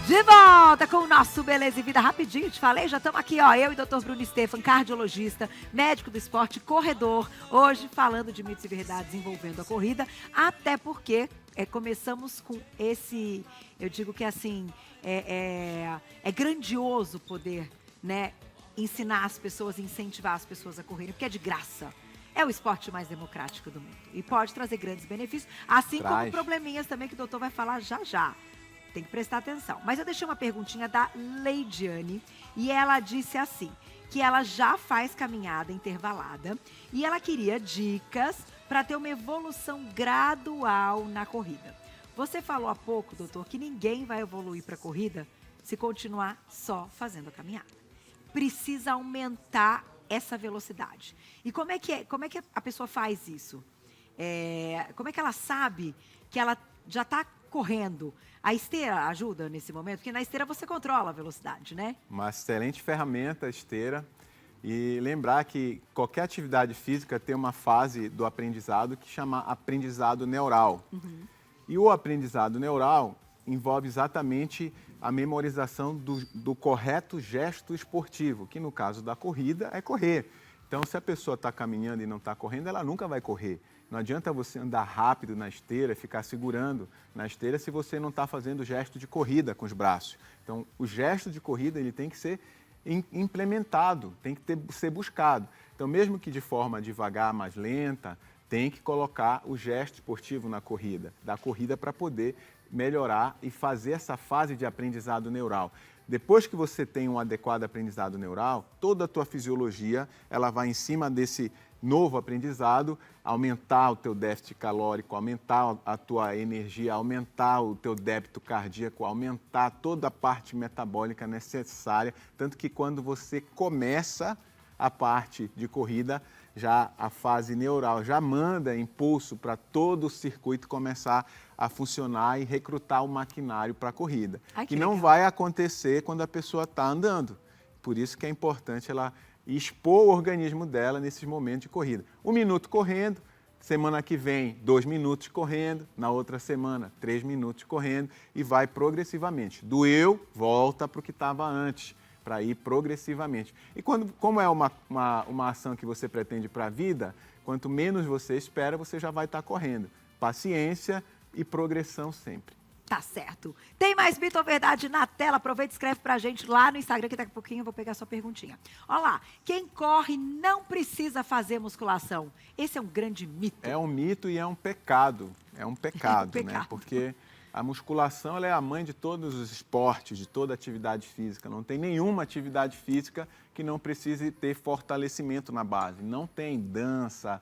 De volta com o nosso Beleza e Vida rapidinho, te falei, já estamos aqui, ó, eu e Dr. Bruno Stefan, cardiologista, médico do esporte, corredor, hoje falando de mitos e verdades envolvendo a corrida, até porque começamos com esse, eu digo que assim, é grandioso poder, né, ensinar as pessoas, incentivar as pessoas a correrem, porque é de graça. É o esporte mais democrático do mundo e pode trazer grandes benefícios, assim como probleminhas também que o doutor vai falar já já. Tem que prestar atenção. Mas eu deixei uma perguntinha da Leidiane e ela disse assim, que ela já faz caminhada intervalada e ela queria dicas para ter uma evolução gradual na corrida. Você falou há pouco, doutor, que ninguém vai evoluir para a corrida se continuar só fazendo a caminhada. Precisa aumentar essa velocidade. E como é que a pessoa faz isso? Como é que ela sabe que ela já está correndo? A esteira ajuda nesse momento? Porque na esteira você controla a velocidade, né? Uma excelente ferramenta, a esteira. E lembrar que qualquer atividade física tem uma fase do aprendizado que chama aprendizado neural. E o aprendizado neural envolve exatamente a memorização do correto gesto esportivo, que no caso da corrida é correr. Então, se a pessoa está caminhando e não está correndo, ela nunca vai correr. Não adianta você andar rápido na esteira, ficar segurando na esteira se você não está fazendo o gesto de corrida com os braços. Então, o gesto de corrida ele tem que ser implementado, tem que ser buscado. Então, mesmo que de forma devagar, mais lenta, tem que colocar o gesto esportivo na corrida, da corrida para poder melhorar e fazer essa fase de aprendizado neural. Depois que você tem um adequado aprendizado neural, toda a tua fisiologia ela vai em cima desse novo aprendizado, aumentar o teu déficit calórico, aumentar a tua energia, aumentar o teu débito cardíaco, aumentar toda a parte metabólica necessária, tanto que quando você começa a parte de corrida, já a fase neural já manda impulso para todo o circuito começar a funcionar e recrutar o maquinário para a corrida. Que não vai acontecer quando a pessoa está andando. Por isso que é importante ela expor o organismo dela nesses momentos de corrida. 1 minuto correndo, semana que vem 2 minutos correndo, na outra semana 3 minutos correndo e vai progressivamente. Doeu, volta para o que estava antes, para ir progressivamente. E como é uma ação que você pretende para a vida, quanto menos você espera, você já vai estar correndo. Paciência e progressão sempre. Tá certo. Tem mais mito ou verdade na tela? Aproveita e escreve pra gente lá no Instagram, que daqui a pouquinho eu vou pegar a sua perguntinha. Olha lá, quem corre não precisa fazer musculação. Esse é um grande mito. É um mito e é um pecado. É um pecado, né? Porque a musculação ela é a mãe de todos os esportes, de toda atividade física. Não tem nenhuma atividade física que não precise ter fortalecimento na base. Não tem dança,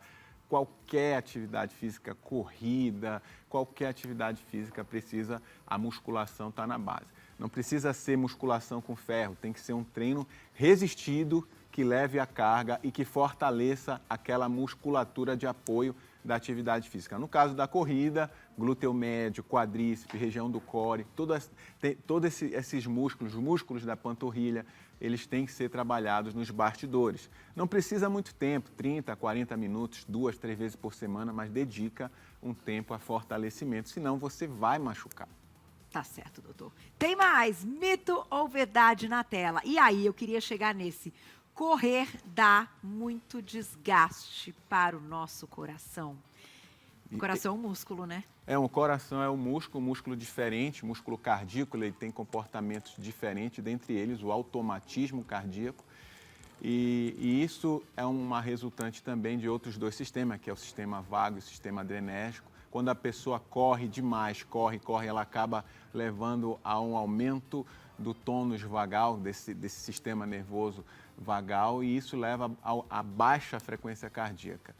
qualquer atividade física, corrida, qualquer atividade física precisa, a musculação está na base. Não precisa ser musculação com ferro, tem que ser um treino resistido que leve a carga e que fortaleça aquela musculatura de apoio da atividade física. No caso da corrida, glúteo médio, quadríceps, região do core, todos esses músculos, os músculos da panturrilha, eles têm que ser trabalhados nos bastidores. Não precisa muito tempo, 30, 40 minutos, 2, 3 vezes por semana, mas dedica um tempo a fortalecimento, senão você vai machucar. Tá certo, doutor. Tem mais mito ou verdade na tela? E aí, eu queria chegar nesse. Correr dá muito desgaste para o nosso coração. O coração é um músculo, né? O coração é um músculo diferente, músculo cardíaco, ele tem comportamentos diferentes, dentre eles o automatismo cardíaco. E isso é uma resultante também de outros 2 sistemas, que é o sistema vago e o sistema adrenérgico. Quando a pessoa corre demais, corre, ela acaba levando a um aumento do tônus vagal, desse sistema nervoso vagal, e isso leva a baixa frequência cardíaca.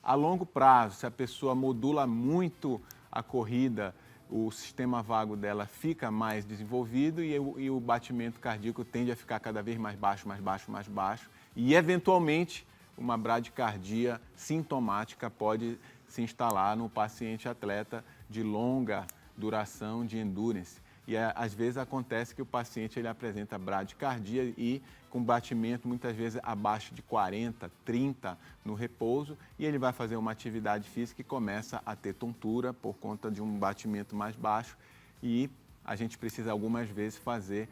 A longo prazo, se a pessoa modula muito a corrida, o sistema vago dela fica mais desenvolvido e o batimento cardíaco tende a ficar cada vez mais baixo, mais baixo, mais baixo. E, eventualmente, uma bradicardia sintomática pode se instalar no paciente atleta de longa duração de endurance. E às vezes acontece que o paciente ele apresenta bradicardia e com batimento muitas vezes abaixo de 40, 30 no repouso, e ele vai fazer uma atividade física e começa a ter tontura por conta de um batimento mais baixo e a gente precisa algumas vezes fazer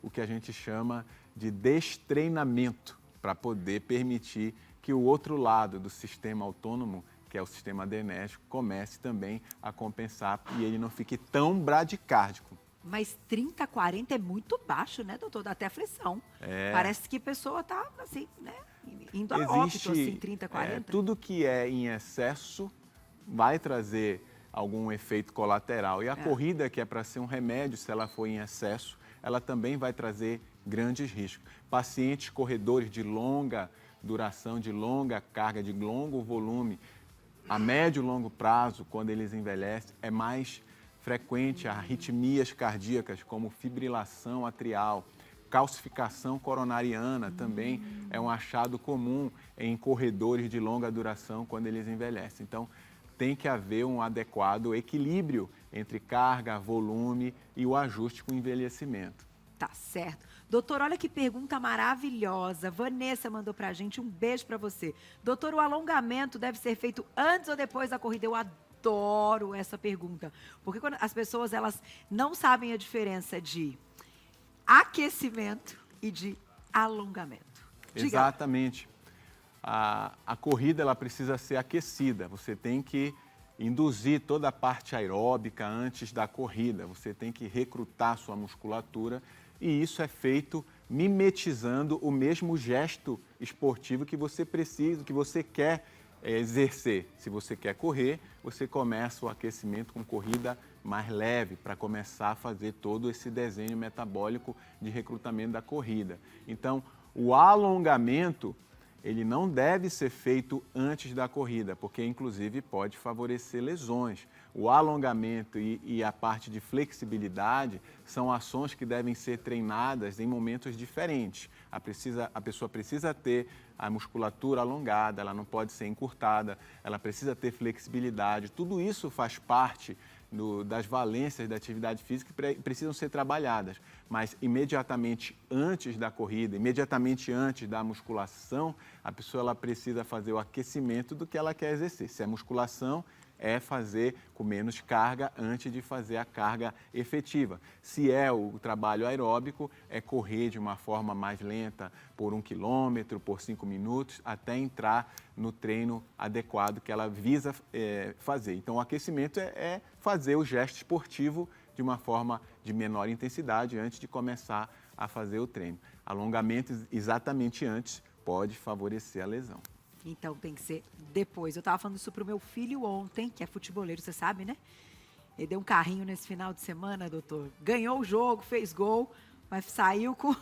o que a gente chama de destreinamento para poder permitir que o outro lado do sistema autônomo, que é o sistema adrenérgico, comece também a compensar e ele não fique tão bradicárdico. Mas 30, 40 é muito baixo, né, doutor? Dá até aflição. Parece que a pessoa tá, assim, né, indo a óbito, assim, 30, 40. Tudo que é em excesso vai trazer algum efeito colateral. E a corrida, que é para ser um remédio, se ela for em excesso, ela também vai trazer grandes riscos. Pacientes corredores de longa duração, de longa carga, de longo volume, a médio e longo prazo, quando eles envelhecem, é mais frequente arritmias cardíacas, como fibrilação atrial, calcificação coronariana também é um achado comum em corredores de longa duração quando eles envelhecem. Então, tem que haver um adequado equilíbrio entre carga, volume e o ajuste com o envelhecimento. Tá certo. Doutor, olha que pergunta maravilhosa. Vanessa mandou pra gente, um beijo pra você. Doutor, o alongamento deve ser feito antes ou depois da corrida? Eu adoro essa pergunta, porque quando as pessoas elas não sabem a diferença de aquecimento e de alongamento. Diga. Exatamente. A corrida ela precisa ser aquecida. Você tem que induzir toda a parte aeróbica antes da corrida. Você tem que recrutar sua musculatura e isso é feito mimetizando o mesmo gesto esportivo que você precisa, que você quer exercer. Se você quer correr, você começa o aquecimento com corrida mais leve para começar a fazer todo esse desenho metabólico de recrutamento da corrida. Então, o alongamento, ele não deve ser feito antes da corrida, porque inclusive pode favorecer lesões. O alongamento e a parte de flexibilidade são ações que devem ser treinadas em momentos diferentes. A pessoa precisa ter a musculatura alongada, ela não pode ser encurtada, ela precisa ter flexibilidade. Tudo isso faz parte das valências da atividade física que precisam ser trabalhadas. Mas imediatamente antes da corrida, imediatamente antes da musculação, a pessoa ela precisa fazer o aquecimento do que ela quer exercer. Se é musculação, é fazer com menos carga antes de fazer a carga efetiva. Se é o trabalho aeróbico, é correr de uma forma mais lenta por 1 quilômetro, por 5 minutos, até entrar no treino adequado que ela visa fazer. Então, o aquecimento é fazer o gesto esportivo de uma forma de menor intensidade antes de começar a fazer o treino. Alongamento exatamente antes pode favorecer a lesão. Então tem que ser depois. Eu estava falando isso pro meu filho ontem, que é futeboleiro, você sabe, né? Ele deu um carrinho nesse final de semana, doutor. Ganhou o jogo, fez gol, mas saiu com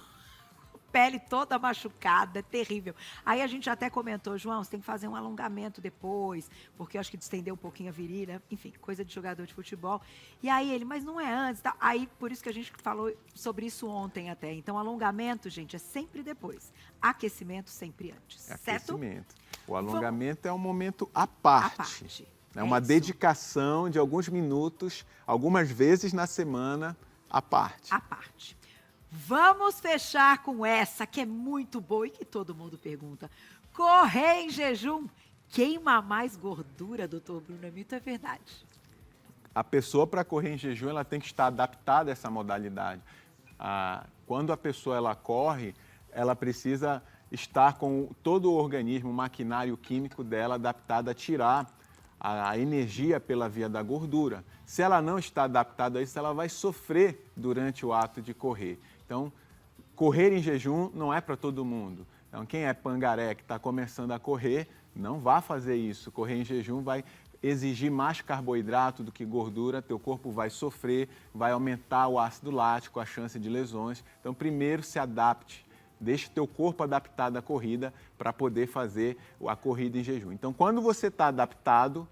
pele toda machucada, terrível. Aí a gente até comentou, João, você tem que fazer um alongamento depois, porque eu acho que distendeu um pouquinho a virilha, enfim, coisa de jogador de futebol. E aí ele, mas não é antes, tá? Aí por isso que a gente falou sobre isso ontem até. Então alongamento, gente, é sempre depois. Aquecimento sempre antes, certo? Aquecimento. O alongamento é um momento à parte. É uma isso. Dedicação de alguns minutos, algumas vezes na semana, à parte. À parte. Vamos fechar com essa, que é muito boa e que todo mundo pergunta. Correr em jejum queima mais gordura, doutor Bruno Hamilton, é verdade? A pessoa, para correr em jejum, ela tem que estar adaptada a essa modalidade. Quando a pessoa ela corre, ela precisa estar com todo o organismo, o maquinário químico dela adaptado a tirar a energia pela via da gordura. Se ela não está adaptada a isso, ela vai sofrer durante o ato de correr. Então, correr em jejum não é para todo mundo. Então, quem é pangaré, que está começando a correr, não vá fazer isso. Correr em jejum vai exigir mais carboidrato do que gordura, teu corpo vai sofrer, vai aumentar o ácido lático, a chance de lesões. Então, primeiro se adapte, deixe teu corpo adaptado à corrida para poder fazer a corrida em jejum. Então, quando você está adaptado,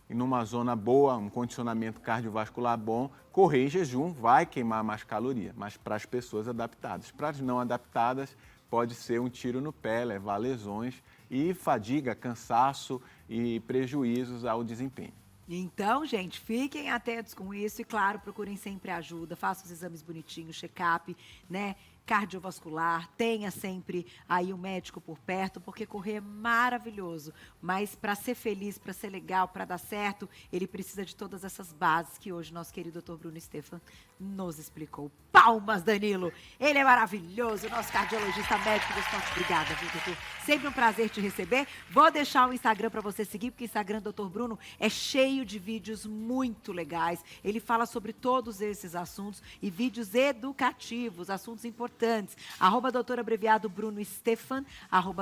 e numa zona boa, um condicionamento cardiovascular bom, correr em jejum vai queimar mais caloria, mas para as pessoas adaptadas. Para as não adaptadas, pode ser um tiro no pé, levar lesões e fadiga, cansaço e prejuízos ao desempenho. Então, gente, fiquem atentos com isso e, claro, procurem sempre ajuda, façam os exames bonitinhos, check-up, né? Cardiovascular, tenha sempre aí o médico por perto, porque correr é maravilhoso, mas para ser feliz, para ser legal, para dar certo, ele precisa de todas essas bases que hoje nosso querido Dr. Bruno Stefan nos explicou. Palmas, Danilo! Ele é maravilhoso, nosso cardiologista médico do esporte. Obrigada, viu, doutor? Sempre um prazer te receber. Vou deixar o Instagram para você seguir, porque o Instagram do Dr. Bruno é cheio de vídeos muito legais. Ele fala sobre todos esses assuntos e vídeos educativos, assuntos importantes. Doutor abreviado Bruno Stefan,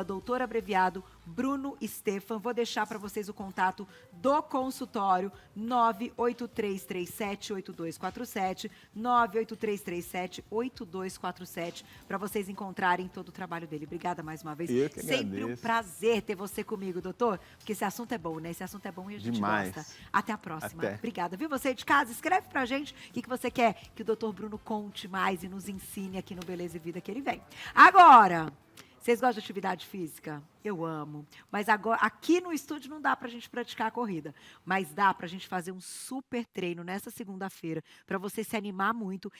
doutor abreviado Bruno Stefan. Vou deixar para vocês o contato do consultório 983378247, 983378247, para vocês encontrarem todo o trabalho dele. Obrigada mais uma vez. Eu que Sempre um agradeço. prazer ter você comigo, doutor, porque esse assunto é bom, né? Esse assunto é bom e a gente Demais. gosta. Até a próxima. Até. Obrigada. Viu você de casa? Escreve pra gente o que você quer que o doutor Bruno conte mais e nos ensine aqui no Beleza e Vida que ele vem. Agora, vocês gostam de atividade física? Eu amo. Mas agora, aqui no estúdio não dá pra gente praticar a corrida. Mas dá pra gente fazer um super treino nessa segunda-feira, pra você se animar muito